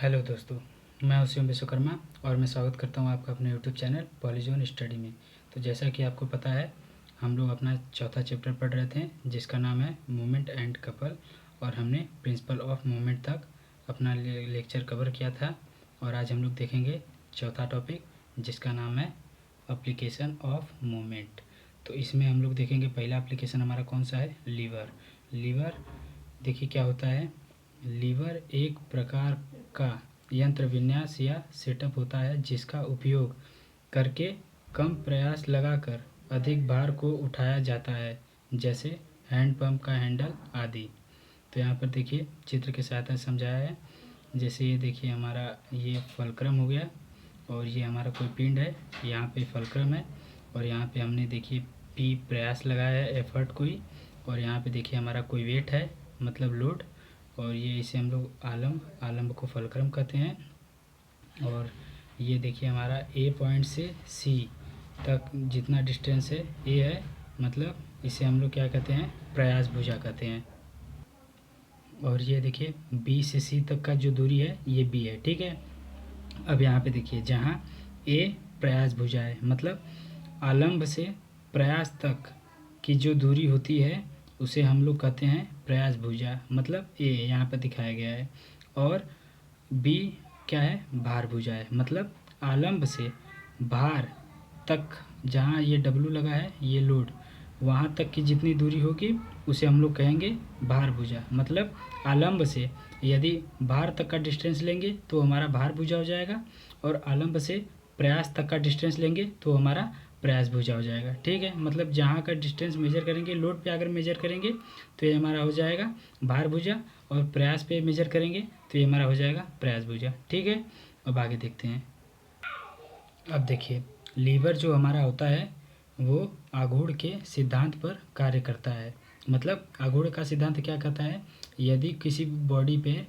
Hello दोस्तों, मैं हूं शिवम विश्वकर्मा और मैं स्वागत करता हूं आपका अपने यूट्यूब चैनल पॉलीजोन स्टडी में। तो जैसा कि आपको पता है, हम लोग अपना चौथा चैप्टर पढ़ रहे थे जिसका नाम है मूवमेंट एंड कपल, और हमने प्रिंसिपल ऑफ मूवमेंट तक अपना लेक्चर कवर किया था। और आज हम लोग देखेंगे चौथा टॉपिक जिसका नाम है एप्लीकेशन ऑफ मूवमेंट। तो इसमें हम लोग देखेंगे पहला एप्लीकेशन हमारा कौन सा है, लीवर। लीवर देखिए क्या होता है। लीवर एक प्रकार का यंत्र विन्यास या सेटअप होता है जिसका उपयोग करके कम प्रयास लगाकर अधिक भार को उठाया जाता है, जैसे हैंड पंप का हैंडल आदि। तो यहाँ पर देखिए चित्र के सहायता से समझाया है। जैसे ये देखिए हमारा ये फलक्रम हो गया और ये हमारा कोई पिंड है, यहाँ पे फलक्रम है और यहाँ पे हमने देखिए पी प्रयास लगाया है, एफर्ट कोई, और यहाँ पे देखिए हमारा कोई वेट है मतलब लोड, और ये इसे हम लोग आलम्ब को फलक्रम कहते हैं। और ये देखिए हमारा ए पॉइंट से सी तक जितना डिस्टेंस है ए है, मतलब इसे हम लोग क्या कहते हैं, प्रयास भुजा कहते हैं। और ये देखिए बी से सी तक का जो दूरी है ये बी है, ठीक है। अब यहाँ पे देखिए जहाँ ए प्रयास भुजा है, मतलब आलम्ब से प्रयास तक की जो दूरी होती है उसे हम लोग कहते हैं प्रयास भुजा, मतलब ए यहाँ पर दिखाया गया है। और बी क्या है, भार भुजा है, मतलब आलम्ब से भार तक जहाँ ये डब्लू लगा है ये लोड, वहाँ तक की जितनी दूरी होगी उसे हम लोग कहेंगे भार भुजा। मतलब आलम्ब से यदि भार तक का डिस्टेंस लेंगे तो हमारा भार भुजा हो जाएगा, और आलम्ब से प्रयास तक का डिस्टेंस लेंगे तो हमारा प्रयास भुजा हो जाएगा, ठीक है। मतलब जहाँ का डिस्टेंस मेजर करेंगे, लोड पे अगर मेजर करेंगे तो ये हमारा हो जाएगा भार भुजा, और प्रयास पे मेजर करेंगे तो ये हमारा हो जाएगा प्रयास भुजा, ठीक है। अब आगे देखते हैं। अब देखिए लीवर जो हमारा होता है वो आघूर्ण के सिद्धांत पर कार्य करता है। मतलब आघूर्ण का सिद्धांत क्या कहता है, यदि किसी बॉडी पे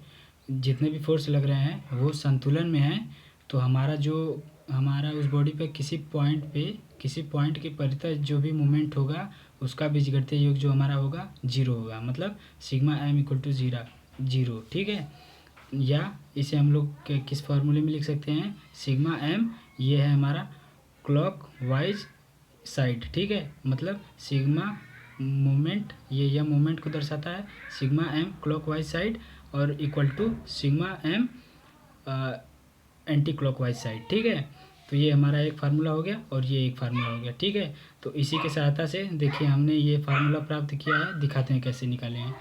जितने भी फोर्स लग रहे हैं वो संतुलन में हैं तो हमारा उस बॉडी पे किसी पॉइंट के परितः जो भी मूवमेंट होगा उसका बीजगणितीय योग जो हमारा होगा जीरो होगा, मतलब sigma M equal to zero, ठीक है। या इसे हम लोग किस फॉर्मूले में लिख सकते हैं, सिग्मा एम ये है हमारा क्लॉक वाइज साइड, ठीक है। मतलब सिग्मा मूवमेंट ये यह मूवमेंट को दर्शाता है, sigma M clock wise side और equal to sigma M anti clock wise side, ठीक है। तो ये हमारा एक फार्मूला हो गया और ये एक फार्मूला हो गया, ठीक है। तो इसी के सहायता से देखिए हमने ये फार्मूला प्राप्त किया है, दिखाते हैं कैसे निकाले हैं।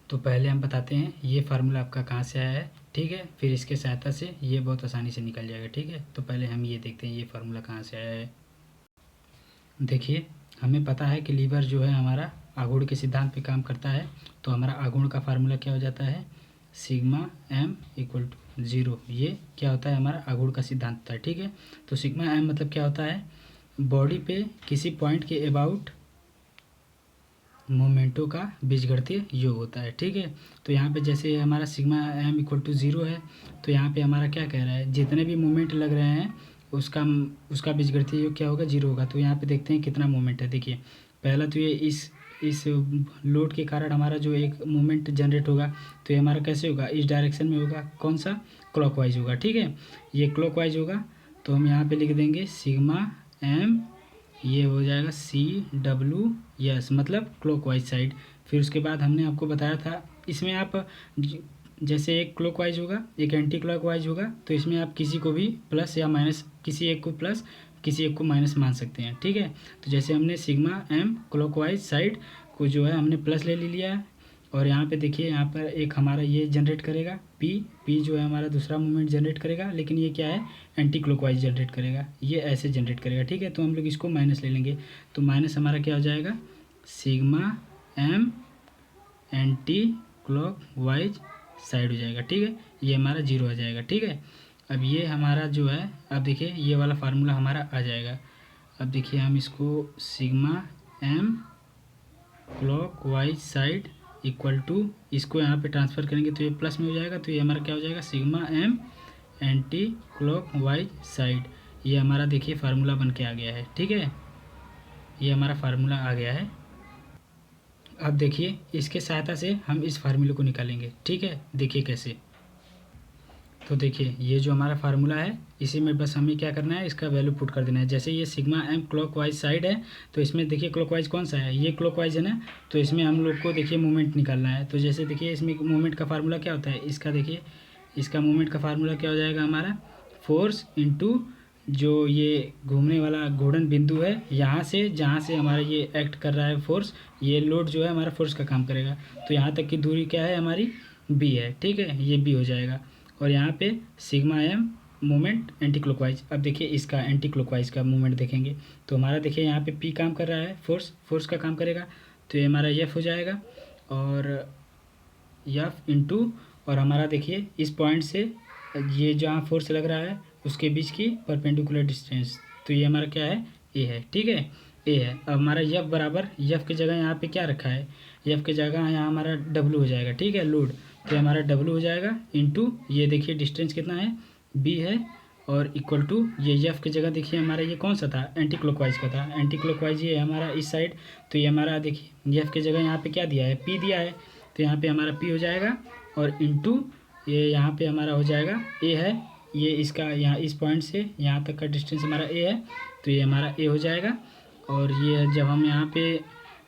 तो पहले हम बताते हैं ये फार्मूला आपका कहाँ से आया है, ठीक है। फिर इसके सहायता से ये बहुत आसानी से निकल जाएगा, ठीक है। तो पहले हम ये देखते हैं ये फार्मूला कहाँ से आया है। देखिए हमें पता है कि लीवर जो है हमारा आघूर्ण के सिद्धांत पे काम करता है, तो हमारा आघूर्ण का फार्मूला क्या हो जाता है, sigma M equal to zero. ये क्या होता है, हमारा आघूर्ण का सिद्धांत होता है, ठीक है। तो सिग्मा एम मतलब क्या होता है, बॉडी पे किसी पॉइंट के अबाउट मोमेंटों का बीजगणितीय योग होता है, ठीक है। तो यहाँ पे जैसे हमारा sigma M equal to zero है, तो यहाँ पे हमारा क्या कह रहा है, जितने भी मोमेंट लग रहे हैं उसका बीजगणितीय योग क्या होगा, जीरो होगा। तो यहाँ पे देखते हैं कितना मोमेंट है। देखिए पहला तो ये इस लोड के कारण हमारा जो एक मोमेंट जनरेट होगा तो ये हमारा कैसे होगा, इस डायरेक्शन में होगा, कौन सा, क्लॉकवाइज होगा, ठीक है। ये क्लॉकवाइज होगा तो हम यहाँ पे लिख देंगे सिग्मा एम, ये हो जाएगा सी डब्ल्यू यस, मतलब क्लॉकवाइज साइड। फिर उसके बाद हमने आपको बताया था इसमें आप जैसे एक क्लॉकवाइज होगा एक एंटी क्लॉकवाइज होगा, तो इसमें आप किसी को भी प्लस या माइनस, किसी एक को प्लस किसी एक को माइनस मान सकते हैं, ठीक है। तो जैसे हमने सिग्मा एम क्लॉकवाइज साइड को जो है हमने प्लस ले लिया है, और यहाँ पे देखिए यहाँ पर एक हमारा ये जनरेट करेगा पी जो है हमारा दूसरा मूवमेंट जनरेट करेगा, लेकिन ये क्या है, एंटी क्लॉकवाइज जनरेट करेगा, ये ऐसे जनरेट करेगा, ठीक है। तो हम लोग इसको माइनस ले लेंगे, तो माइनस हमारा क्या हो जाएगा, sigma M anti clockwise side हो जाएगा, ठीक है। ये हमारा जीरो आ जाएगा, ठीक है। अब ये हमारा जो है, अब देखिए ये वाला फार्मूला हमारा आ जाएगा। अब देखिए हम इसको sigma M clockwise side equal to, इसको यहाँ पे ट्रांसफ़र करेंगे तो ये प्लस में हो जाएगा, तो ये हमारा क्या हो जाएगा, sigma M anti clockwise side. ये हमारा देखिए फार्मूला बन के आ गया है, ठीक है। ये हमारा फार्मूला आ गया है। अब देखिए इसके सहायता से हम इस फार्मूले को निकालेंगे, ठीक है। देखिए कैसे, तो देखिए ये जो हमारा फार्मूला है इसी में बस हमें क्या करना है, इसका वैल्यू पुट कर देना है। जैसे ये सिग्मा एम क्लॉकवाइज साइड है, तो इसमें देखिए क्लॉकवाइज कौन सा है, ये क्लॉकवाइज है ना, तो इसमें हम लोग को देखिए मोमेंट निकालना है। तो जैसे देखिए इसमें मोमेंट का फार्मूला क्या होता है, इसका देखिए इसका मोमेंट का फार्मूला क्या हो जाएगा हमारा, फोर्स इंटू जो ये घूमने वाला घूर्णन बिंदु है, यहाँ से जहाँ से हमारा ये एक्ट कर रहा है फोर्स, ये लोड जो है हमारा फोर्स का काम करेगा। तो यहाँ तक की दूरी क्या है हमारी, बी है, ठीक है, ये बी हो जाएगा। और यहाँ पे sigma M moment anti clockwise. अब देखिए इसका एंटी क्लॉकवाइज का मोमेंट देखेंगे तो हमारा देखिए यहाँ पे पी काम कर रहा है, फोर्स का काम करेगा, तो ये हमारा एफ हो जाएगा। और एफ इंटू, और हमारा देखिए इस पॉइंट से ये जहाँ फोर्स लग रहा है उसके बीच की परपेंडिकुलर डिस्टेंस, तो ये हमारा क्या है, ए है, ठीक है, ए है। अब हमारा एफ बराबर, एफ की जगह यहाँ पे क्या रखा है, एफ की जगह यहाँ हमारा डब्लू हो जाएगा, ठीक है, लोड, तो हमारा डब्लू हो जाएगा इंटू ये देखिए डिस्टेंस कितना है, बी है, और इक्वल टू ये एफ की जगह देखिए हमारा ये कौन सा था, एंटी क्लॉकवाइज का था, एंटी क्लॉकवाइज ये हमारा इस साइड, तो ये हमारा देखिए एफ की जगह यहाँ पे क्या दिया है, पी दिया है, तो यहाँ पे हमारा पी हो जाएगा, और इंटू ये यहाँ पे हमारा हो जाएगा ए है, ये इसका यहाँ इस पॉइंट से यहाँ तक का डिस्टेंस हमारा ए है, तो ये हमारा ए हो जाएगा। और ये जब हम यहाँ पे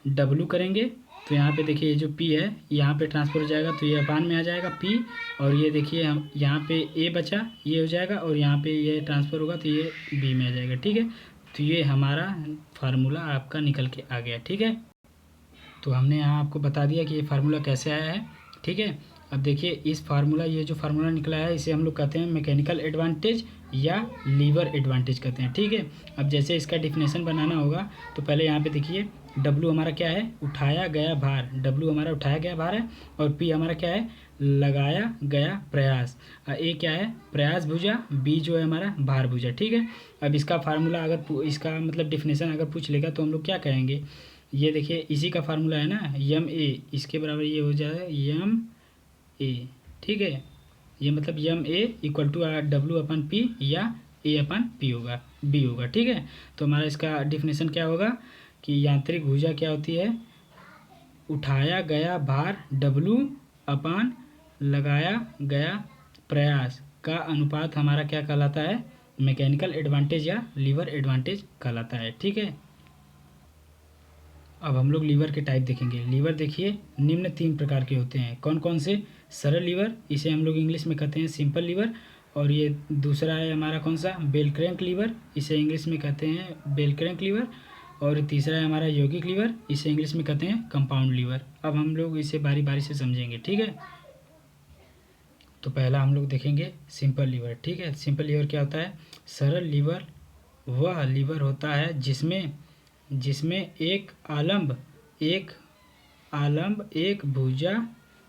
डब्लू करेंगे तो यहाँ पे देखिए ये जो पी है यहाँ पे ट्रांसफर हो जाएगा, तो ये अपान में आ जाएगा पी, और ये देखिए हम यहाँ पे ए बचा, ये हो जाएगा, और यहाँ पे ये ट्रांसफ़र होगा तो ये बी में आ जाएगा, ठीक है। तो ये हमारा फार्मूला आपका निकल के आ गया, ठीक है। तो हमने यहाँ आपको बता दिया कि ये फार्मूला कैसे आया है, ठीक है। अब देखिए इस फार्मूला, ये जो फार्मूला निकला है इसे हम लोग कहते हैं मैकेनिकल एडवांटेज या लीवर एडवांटेज कहते हैं, ठीक है। अब जैसे इसका डिफिनेशन बनाना होगा तो पहले यहाँ पे देखिए डब्लू हमारा क्या है, उठाया गया भार, डब्लू हमारा उठाया गया भार है, और पी हमारा क्या है, लगाया गया प्रयास, ए क्या है, प्रयास भुजा, बी जो है हमारा भार भुजा, ठीक है। अब इसका फार्मूला अगर इसका मतलब डिफिनेशन अगर पूछ लेगा तो हम लोग क्या कहेंगे, ये देखिए इसी का फार्मूला है ना, यम ए, इसके बराबर ये हो जाएगा यम ए, ठीक है। ये मतलब M A equal to W upon P या ए अपन पी होगा, बी होगा, ठीक है। तो हमारा इसका डिफिनेशन क्या होगा कि यांत्रिक भुजा क्या होती है, उठाया गया भार डब्लू अपान लगाया गया प्रयास का अनुपात हमारा क्या कहलाता है, मैकेनिकल एडवांटेज या लीवर एडवांटेज कहलाता है, ठीक है। अब हम लोग लीवर के टाइप देखेंगे। लीवर देखिए निम्न 3 प्रकार के होते हैं, कौन कौन से, सरल लीवर, इसे हम लोग इंग्लिश में कहते हैं सिंपल लीवर, और ये दूसरा है हमारा कौन सा, बेल क्रैंक लीवर, इसे इंग्लिश में कहते हैं बेल क्रैंक लीवर, और तीसरा है हमारा यौगिक लीवर, इसे इंग्लिश में कहते हैं कंपाउंड लीवर। अब हम लोग इसे बारी बारी से समझेंगे, ठीक है। तो पहला हम लोग देखेंगे सिंपल लीवर, ठीक है। सिंपल लीवर क्या होता है, सरल लीवर वह लीवर होता है जिसमें एक आलम्ब, एक भुजा,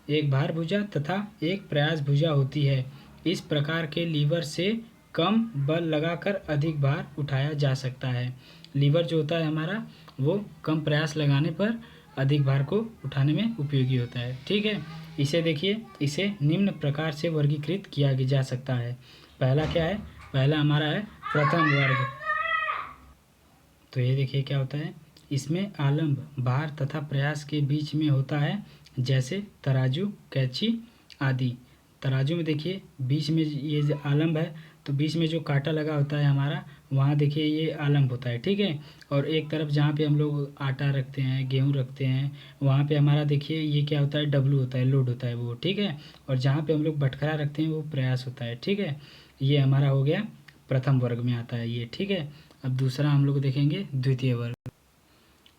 एक भार भुजा तथा एक प्रयास भुजा होती है। इस प्रकार के लीवर से कम बल लगाकर अधिक भार उठाया जा सकता है। लीवर जो होता है हमारा वो कम प्रयास लगाने पर अधिक भार को उठाने में उपयोगी होता है, ठीक है। इसे देखिए, इसे निम्न प्रकार से वर्गीकृत किया जा सकता है। पहला क्या है, पहला हमारा है प्रथम वर्ग। तो ये देखिए क्या होता है, इसमें आलम्ब, भार तथा प्रयास के बीच में होता है, जैसे तराजू, कैंची आदि। तराजू में देखिए बीच में ये जो आलम्ब है तो बीच में जो कांटा लगा होता है हमारा, वहाँ देखिए ये आलम्ब होता है, ठीक है। और एक तरफ जहाँ पे हम लोग आटा रखते हैं, गेहूँ रखते हैं, वहाँ पे हमारा देखिए ये क्या होता है, डब्लू होता है, लोड होता है वो, ठीक है। और जहाँ पे हम लोग बटखरा रखते हैं वो प्रयास होता है, ठीक है। ये हमारा हो गया प्रथम वर्ग में आता है ये, ठीक है। अब दूसरा हम लोग देखेंगे द्वितीय वर्ग।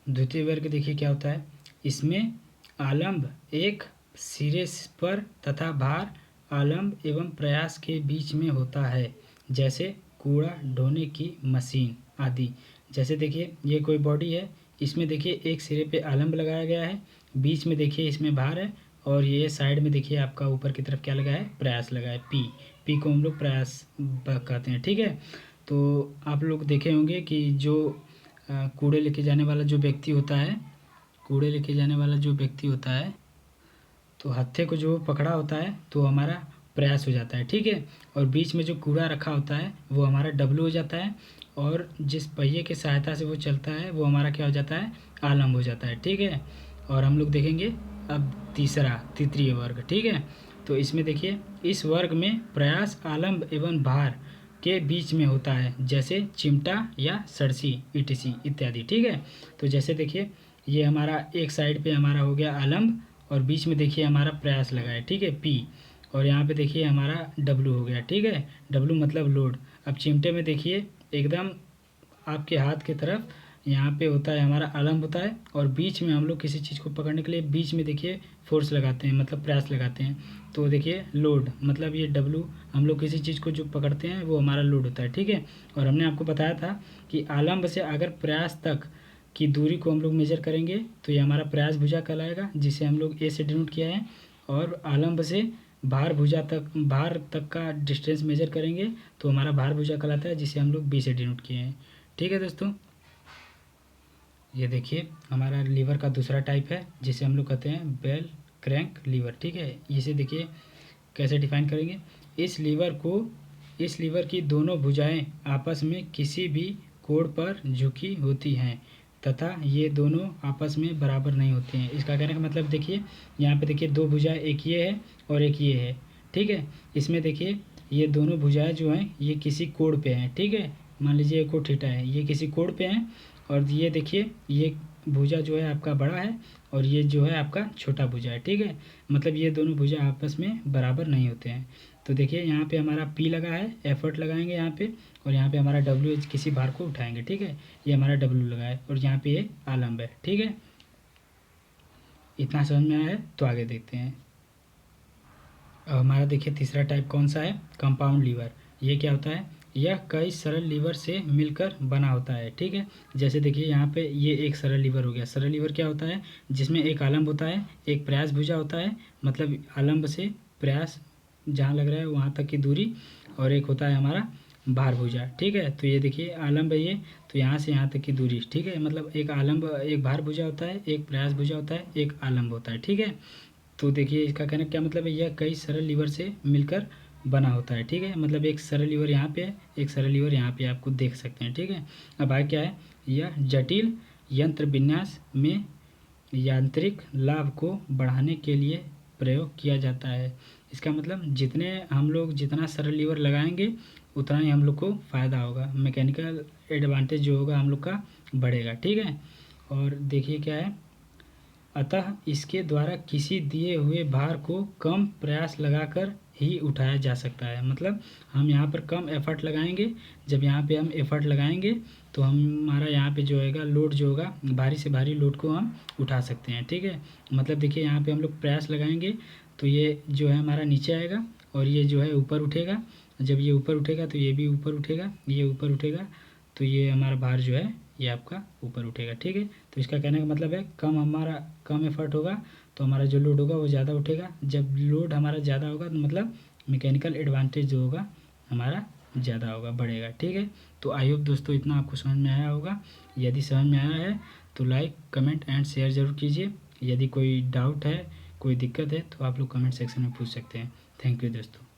द्वितीय वर्ग देखिए क्या होता है, इसमें आलम्ब एक सिरे पर तथा भार आलम्ब एवं प्रयास के बीच में होता है, जैसे कूड़ा ढोने की मशीन आदि। जैसे देखिए ये कोई बॉडी है, इसमें देखिए एक सिरे पे आलम्ब लगाया गया है, बीच में देखिए इसमें भार है, और ये साइड में देखिए आपका ऊपर की तरफ क्या लगा है, प्रयास लगा है, पी को हम लोग प्रयास कहते हैं, ठीक है। तो आप लोग देखे होंगे कि जो कूड़े लेके जाने वाला जो व्यक्ति होता है, कूड़े लेके जाने वाला जो व्यक्ति होता है, तो हत्थे को जो पकड़ा होता है तो हमारा प्रयास हो जाता है, ठीक है। और बीच में जो कूड़ा रखा होता है वो हमारा डब्लू हो जाता है, और जिस पहिए की सहायता से वो चलता है वो हमारा क्या हो जाता है, आलम्ब हो जाता है, ठीक है। और हम लोग देखेंगे अब तृतीय वर्ग, ठीक है। तो इसमें देखिए इस वर्ग में प्रयास आलम्ब एवं भार के बीच में होता है, जैसे चिमटा या सरसी ईटीसी इत्यादि। ठीक है, तो जैसे देखिए ये हमारा एक साइड पे हमारा हो गया आलम्ब और बीच में देखिए हमारा प्रयास लगा है। ठीक है, पी, और यहाँ पे देखिए हमारा डब्लू हो गया। ठीक है, डब्लू मतलब लोड। अब चिमटे में देखिए एकदम आपके हाथ की तरफ यहाँ पे होता है हमारा आलम्ब होता है, और बीच में हम लोग किसी चीज़ को पकड़ने के लिए बीच में देखिए फोर्स लगाते हैं, मतलब प्रयास लगाते हैं। तो देखिए लोड मतलब ये डब्लू, हम लोग किसी चीज़ को जो पकड़ते हैं वो हमारा लोड होता है। ठीक है, और हमने आपको बताया था कि आलम्ब से अगर प्रयास तक की दूरी को हम लोग मेजर करेंगे तो ये हमारा प्रयास भुजा कहलाएगा, जिसे हम लोग ए से डिनोट किया है। और आलम्ब से भार तक का डिस्टेंस मेजर करेंगे तो हमारा भार भुजा कहलाता है, जिसे हम लोग बी से डिनोट किए हैं। ठीक है दोस्तों, ये देखिए हमारा लीवर का दूसरा टाइप है, जिसे हम लोग कहते हैं बेल क्रैंक लीवर। ठीक है, इसे देखिए कैसे डिफाइन करेंगे। इस लीवर की दोनों भुजाएं आपस में किसी भी कोण पर झुकी होती हैं तथा ये दोनों आपस में बराबर नहीं होते हैं। इसका कहने का मतलब देखिए यहाँ पे देखिए दो भुजाएं, एक ये है और एक ये है। ठीक है, इसमें देखिए ये दोनों भुजाएं जो हैं ये किसी कोण पे हैं। ठीक है, मान लीजिए एक कोण थीटा है, ये किसी कोण पे हैं, और ये देखिए ये भुजा जो है आपका बड़ा है और ये जो है आपका छोटा भुजा है। ठीक है, मतलब ये दोनों भुजा आपस में बराबर नहीं होते हैं। तो देखिए यहाँ पे हमारा पी लगा है, एफर्ट लगाएंगे यहाँ पे, और यहाँ पे हमारा डब्ल्यू किसी भार को उठाएंगे। ठीक है, ये हमारा डब्ल्यू लगा है और यहाँ पे ये आलम्ब है। ठीक है, इतना समझ में आया है, तो आगे देखते हैं। अब हमारा देखिए तीसरा टाइप कौन सा है, कंपाउंड लीवर। ये क्या होता है, यह कई सरल लीवर से मिलकर बना होता है। ठीक है, जैसे देखिए यहाँ पे ये एक सरल लीवर हो गया। सरल लीवर क्या होता है, जिसमें एक आलम्ब होता है, एक प्रयास भुजा होता है, मतलब आलम्ब से प्रयास जहाँ लग रहा है वहाँ तक की दूरी, और एक होता है हमारा भार भुजा। ठीक है, तो ये देखिए आलम्ब है ये, तो यहाँ से यहाँ तक की दूरी। ठीक है, मतलब एक आलम्ब, एक भार भुजा होता है, एक प्रयास भुजा होता है, एक आलम्ब होता है। ठीक है, तो देखिए इसका कहने का क्या मतलब है, यह कई सरल लीवर से मिलकर बना होता है। ठीक है, मतलब एक सरल लीवर यहाँ पे है, एक सरल लीवर यहाँ पे आपको देख सकते हैं। ठीक है, अब आगे क्या है, यह जटिल यंत्र विन्यास में यांत्रिक लाभ को बढ़ाने के लिए प्रयोग किया जाता है। इसका मतलब जितना सरल लीवर लगाएंगे उतना ही हम लोग को फ़ायदा होगा, मैकेनिकल एडवांटेज जो होगा हम लोग का बढ़ेगा। ठीक है, और देखिए क्या है, अतः इसके द्वारा किसी दिए हुए भार को कम प्रयास लगाकर ही उठाया जा सकता है। मतलब हम यहाँ पर कम एफर्ट लगाएंगे, जब यहाँ पे हम एफर्ट लगाएंगे तो हमारा यहाँ पे जो होगा लोड जो होगा, भारी से भारी लोड को हम उठा सकते हैं। ठीक है, मतलब देखिए यहाँ पे हम लोग प्रयास लगाएंगे तो ये जो है हमारा नीचे आएगा और ये जो है ऊपर उठेगा। जब ये ऊपर उठेगा तो ये भी ऊपर उठेगा, ये ऊपर उठेगा, तो ये हमारा भार जो है ये आपका ऊपर उठेगा। ठीक है, तो इसका कहने का मतलब है हमारा कम एफर्ट होगा तो हमारा जो लोड होगा वो ज़्यादा उठेगा। जब लोड हमारा ज़्यादा होगा तो मतलब मैकेनिकल एडवांटेज जो होगा हमारा ज़्यादा होगा, बढ़ेगा। ठीक है, तो आई होप दोस्तों इतना आपको समझ में आया होगा। यदि समझ में आया है तो लाइक कमेंट एंड शेयर ज़रूर कीजिए। यदि कोई डाउट है, कोई दिक्कत है तो आप लोग कमेंट सेक्शन में पूछ सकते हैं। थैंक यू दोस्तों।